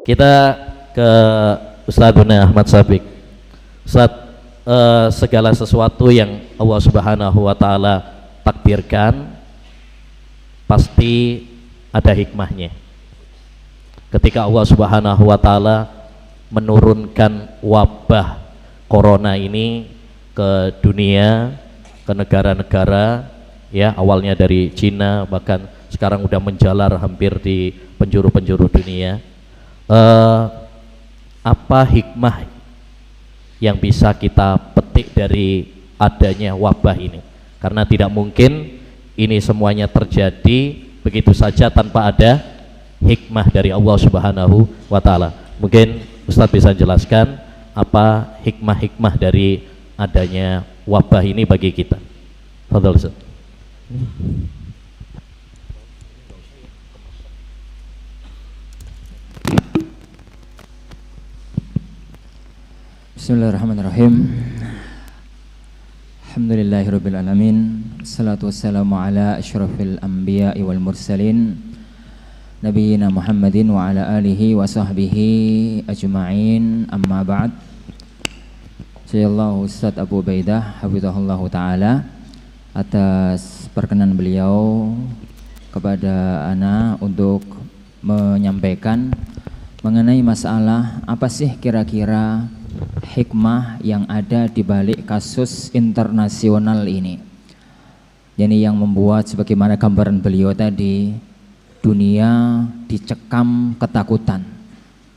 Kita ke Ustadzuna Ahmad Sabik. Ustadz, segala sesuatu yang Allah Subhanahu wa Ta'ala takdirkan pasti ada hikmahnya. Ketika Allah Subhanahu wa Ta'ala menurunkan wabah corona ini ke dunia, ke negara-negara, ya, awalnya dari Cina, bahkan sekarang udah menjalar hampir di penjuru-penjuru dunia. Apa hikmah yang bisa kita petik dari adanya wabah ini? Karena tidak mungkin ini semuanya terjadi begitu saja tanpa ada hikmah dari Allah Subhanahu wa Ta'ala. Mungkin Ustadz bisa jelaskan apa hikmah-hikmah dari adanya wabah ini bagi kita. Fadhal Ustadz. Bismillahirrahmanirrahim. Alhamdulillahirabbil alamin. Wassalatu wassalamu ala asyrafil anbiya'i wal mursalin nabiyina Muhammadin wa ala alihi wa sahbihi ajma'in. Amma ba'd. Sayyidallahu Ustaz Abu Ubaidah hafizahullahu taala atas perkenan beliau kepada ana untuk menyampaikan mengenai masalah apa sih kira-kira hikmah yang ada di balik kasus internasional ini. Jadi yang membuat sebagaimana gambaran beliau tadi, dunia dicekam ketakutan.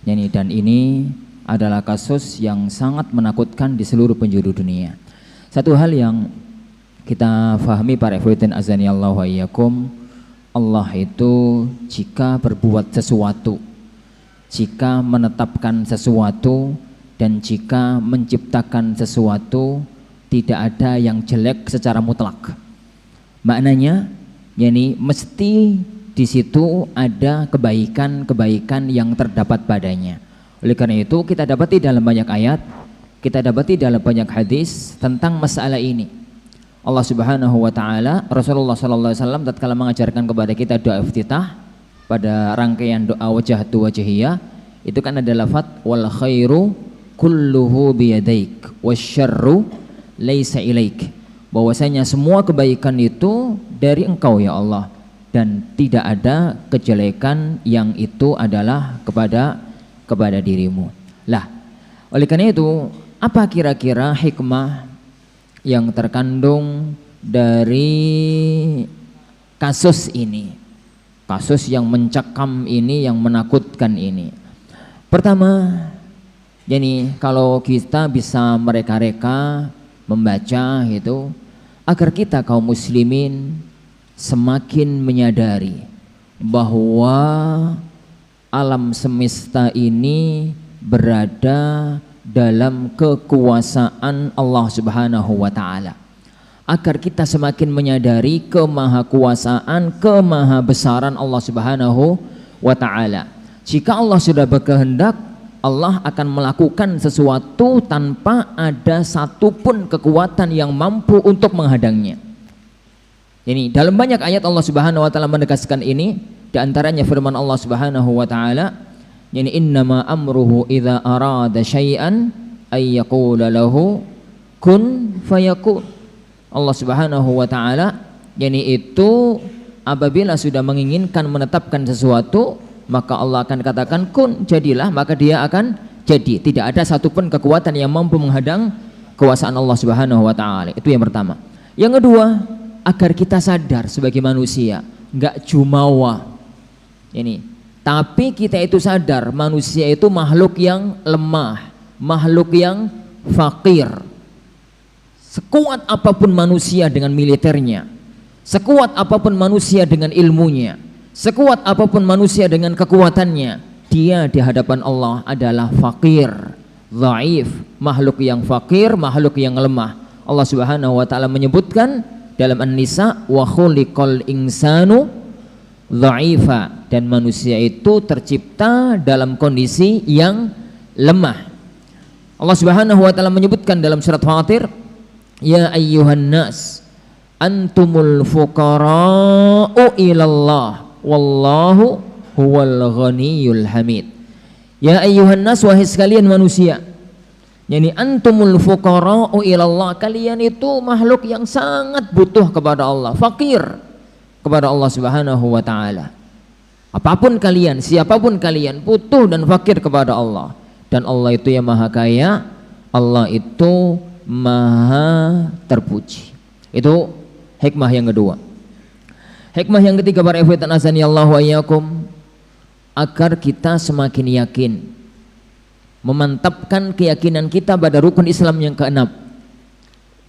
Jadi, dan ini adalah kasus yang sangat menakutkan di seluruh penjuru dunia. Satu hal yang kita fahami para ikhwatin azanillahu wa iyyakum, Allah itu jika berbuat sesuatu, jika menetapkan sesuatu, dan jika menciptakan sesuatu, tidak ada yang jelek secara mutlak. Maknanya, yakni mesti di situ ada kebaikan-kebaikan yang terdapat padanya. Oleh karena itu kita dapati dalam banyak ayat, kita dapati dalam banyak hadis tentang masalah ini. Allah Subhanahu wa Ta'ala, Rasulullah sallallahu alaihi wasallam tatkala mengajarkan kepada kita doa iftitah pada rangkaian doa wajhatu wajhiyah, itu kan ada lafaz wal khairu kulluhu biyadaik wasyarru laisa ilaik, bahwasanya semua kebaikan itu dari Engkau ya Allah, dan tidak ada kejelekan yang itu adalah kepada dirimu. Lah, oleh karena itu apa kira-kira hikmah yang terkandung dari kasus ini, kasus yang mencekam ini, yang menakutkan ini? Pertama, jadi kalau kita bisa mereka-reka membaca itu, agar kita kaum muslimin semakin menyadari bahwa alam semesta ini berada dalam kekuasaan Allah Subhanahu wa Ta'ala. Agar kita semakin menyadari kemahakuasaan, kemahabesaran Allah Subhanahu wa Ta'ala. Jika Allah sudah berkehendak, Allah akan melakukan sesuatu tanpa ada satupun kekuatan yang mampu untuk menghadangnya. Ini dalam banyak ayat Allah Subhanahu wa Ta'ala menegaskan ini, di antaranya firman Allah Subhanahu wa Ta'ala, ini innama amruhu idza arada syai'an ay yaqula lahu kun fayakun. Allah Subhanahu wa Ta'ala, ini itu apabila sudah menginginkan menetapkan sesuatu, maka Allah akan katakan kun, jadilah, maka dia akan jadi. Tidak ada satupun kekuatan yang mampu menghadang kekuasaan Allah Subhanahu wa Ta'ala. Itu yang pertama. Yang kedua, agar kita sadar sebagai manusia, enggak jumawa ini, tapi kita itu sadar manusia itu makhluk yang lemah, makhluk yang fakir. Sekuat apapun manusia dengan militernya, sekuat apapun manusia dengan ilmunya, sekuat apapun manusia dengan kekuatannya, dia di hadapan Allah adalah fakir, dhaif, makhluk yang fakir, makhluk yang lemah. Allah Subhanahu wa Ta'ala menyebutkan dalam An-Nisa, wa khuliqal insanu dha'ifa, dan manusia itu tercipta dalam kondisi yang lemah. Allah Subhanahu wa Ta'ala menyebutkan dalam surat Fatir, ya ayyuhan nas antumul fuqara'u ilallah wallahu huwal ghaniyul hamid. Ya ayyuhan nas, wahai sekalian manusia. Yani antumul fuqara'u ilallah, kalian itu makhluk yang sangat butuh kepada Allah, fakir kepada Allah Subhanahu wa taala. Apapun kalian, siapapun kalian, butuh dan fakir kepada Allah. Dan Allah itu yang maha kaya, Allah itu maha terpuji. Itu hikmah yang kedua. Hikmah yang ketiga para ikhwatan azani Allah wa iyyakum, agar kita semakin yakin, memantapkan keyakinan kita pada rukun Islam yang keenam,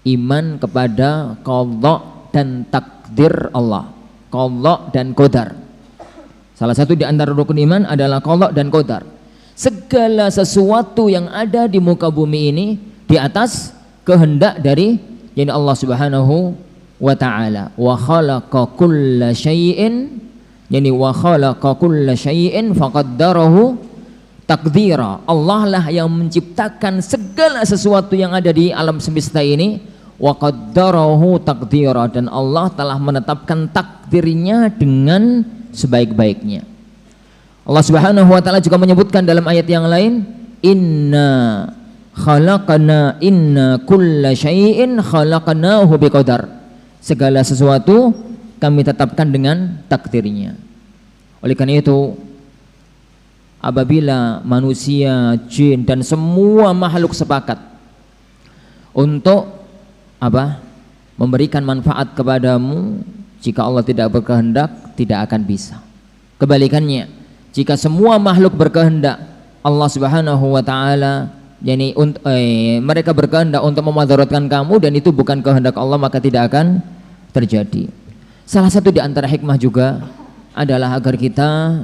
iman kepada qadha dan takdir Allah, qadha dan qadar. Salah satu di antara rukun iman adalah qadha dan qadar. Segala sesuatu yang ada di muka bumi ini di atas kehendak dari yani Allah Subhanahu wa ta'ala. Wa khalaqa kulla syai'in, yani wa khalaqa kulla syai'in faqaddarahu takdira. Allah lah yang menciptakan segala sesuatu yang ada di alam semesta ini, wa qaddarahu takdira, dan Allah telah menetapkan takdirnya dengan sebaik-baiknya. Allah Subhanahu wa taala juga menyebutkan dalam ayat yang lain, inna kulla syai'in khalaqnahu biqadar. Segala sesuatu kami tetapkan dengan takdirnya. Oleh karena itu, apabila manusia, jin dan semua makhluk sepakat untuk memberikan manfaat kepadamu, jika Allah tidak berkehendak tidak akan bisa. Kebalikannya, jika semua makhluk berkehendak, Allah Subhanahu wa taala mereka berkehendak untuk memadaratkan kamu dan itu bukan kehendak Allah, maka tidak akan terjadi. Salah satu di antara hikmah juga adalah agar kita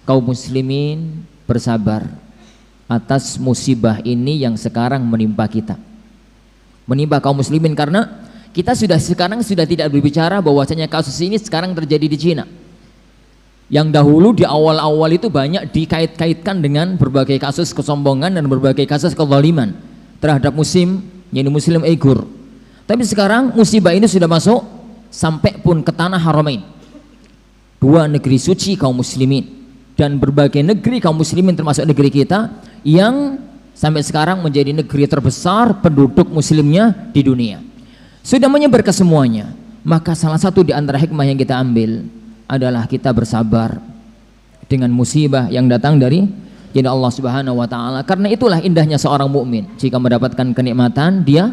kaum muslimin bersabar atas musibah ini yang sekarang menimpa kita, menimpa kaum muslimin, karena kita sekarang sudah tidak berbicara bahwasanya kasus ini sekarang terjadi di Cina. Yang dahulu di awal-awal itu banyak dikait-kaitkan dengan berbagai kasus kesombongan dan berbagai kasus kezaliman terhadap muslim Uighur. Tapi sekarang musibah ini sudah masuk sampai pun ke tanah Haramain, dua negeri suci kaum muslimin, dan berbagai negeri kaum muslimin termasuk negeri kita yang sampai sekarang menjadi negeri terbesar penduduk muslimnya di dunia, sudah menyebar ke semuanya. Maka salah satu di antara hikmah yang kita ambil adalah kita bersabar dengan musibah yang datang dari Allah Subhanahu wa taala. Karena itulah indahnya seorang mukmin, jika mendapatkan kenikmatan dia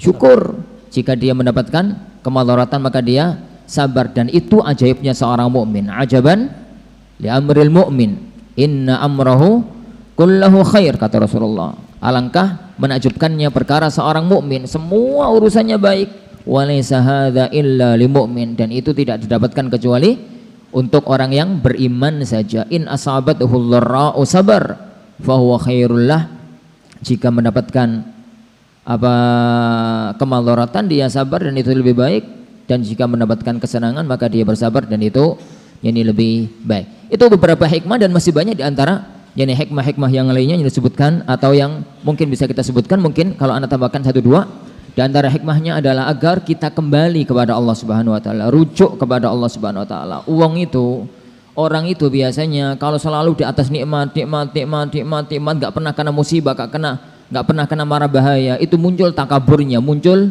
syukur, jika dia mendapatkan kemadaratan maka dia sabar. Dan itu ajaibnya seorang mukmin. Ajaban li amril mu'min, inna amrahu kullahu khair, kata Rasulullah. Alangkah menakjubkannya perkara seorang mukmin, semua urusannya baik. Walaysa hadza illa lil mu'min, dan itu tidak didapatkan kecuali untuk orang yang beriman saja. In asabathu dharra'u sabar fa huwa khairul lah. Jika mendapatkan kemadaratan dia sabar dan itu lebih baik, dan jika mendapatkan kesenangan maka dia bersabar dan itu lebih baik. Itu beberapa hikmah dan masih banyak di antara hikmah-hikmah yang lainnya yang disebutkan atau yang mungkin bisa kita sebutkan. Mungkin kalau Anda tambahkan 1-2. Di antara hikmahnya adalah agar kita kembali kepada Allah Subhanahu wa taala, rujuk kepada Allah Subhanahu wa taala. Orang itu biasanya kalau selalu di atas nikmat, enggak pernah kena musibah, enggak pernah kena mara bahaya, itu muncul takaburnya, muncul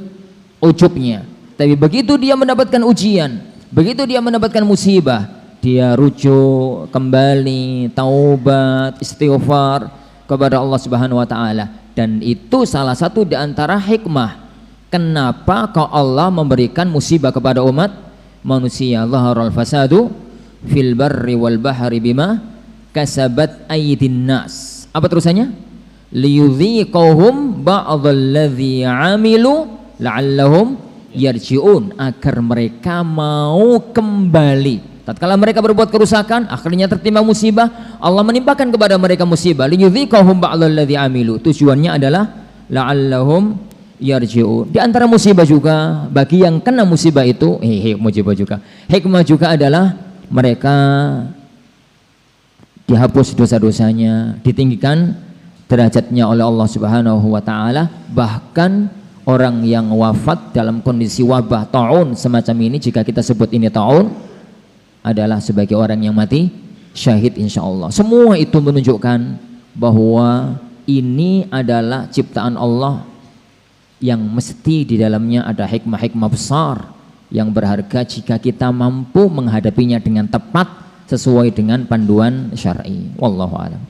ujubnya. Tapi begitu dia mendapatkan ujian, begitu dia mendapatkan musibah, dia rujuk kembali, taubat, istighfar kepada Allah Subhanahu wa taala. Dan itu salah satu di antara hikmah kenapa kau Allah memberikan musibah kepada umat manusia. Zaharal fasadu fil barri wal bahri bima kasabat aydin nas. Apa terusannya? Liyudhiqahum ba'dalladzi 'amilu la'allahum yarji'un, agar mereka mau kembali. Tatkala mereka berbuat kerusakan, akhirnya tertimpa musibah, Allah menimpakan kepada mereka musibah. Liyudhiqahum ba'dalladzi 'amilu. Tujuannya adalah la'allahum yarji'un. Di antara musibah juga bagi yang kena musibah itu hikmah juga adalah mereka dihapus dosa-dosanya, ditinggikan derajatnya oleh Allah Subhanahu wa taala. Bahkan orang yang wafat dalam kondisi wabah taun semacam ini, jika kita sebut ini taun, adalah sebagai orang yang mati syahid insya Allah. Semua itu menunjukkan bahwa ini adalah ciptaan Allah yang mesti di dalamnya ada hikmah-hikmah besar yang berharga jika kita mampu menghadapinya dengan tepat sesuai dengan panduan syar'i. Wallahu a'lam.